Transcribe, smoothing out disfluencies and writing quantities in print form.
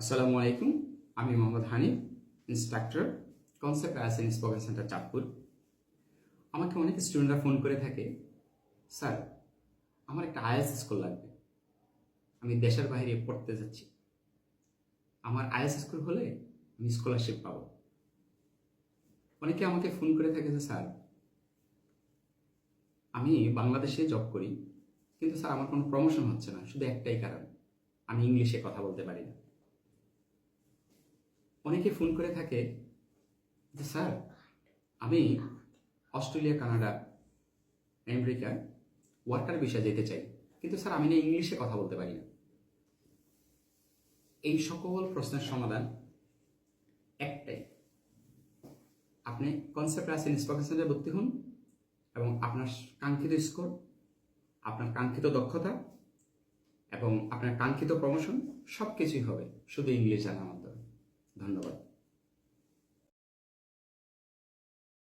আসসালামু আলাইকুম। আমি Mohammad Hanif, instructor, concept IS and spoken centre Chandpur. আমাকে অনেক স্টুডেন্টরা ফোন করে থাকে, স্যার আমার একটা আইএলটিএস স্কোর লাগবে, আমি দেশের বাইরে পড়তে যাচ্ছি, আমার আইএলটিএস স্কোর হলে আমি স্কলারশিপ পাবো। অনেকে আমাকে ফোন করে থাকে যে স্যার আমি বাংলাদেশে জব করি, কিন্তু স্যার আমার কোনো প্রমোশন হচ্ছে না, শুধু একটাই কারণ, আমি ইংলিশে কথা বলতে পারি না। অনেকে ফোন করে থাকে যে স্যার আমি Australia, Canada, America worker visa যেতে চাই, কিন্তু স্যার আমি না ইংলিশে কথা বলতে পারি না। এই সকল প্রশ্নের সমাধান একটাই, আপনি কনসেপ্ট আইএস এন্ড স্পোকেন সেন্টারে ভর্তি হন এবং আপনার কাঙ্ক্ষিত স্কোর, আপনার কাঙ্ক্ষিত দক্ষতা এবং আপনার কাঙ্ক্ষিত প্রমোশন সব কিছুই হবে শুধু ইংলিশ জানার মাধ্যমে।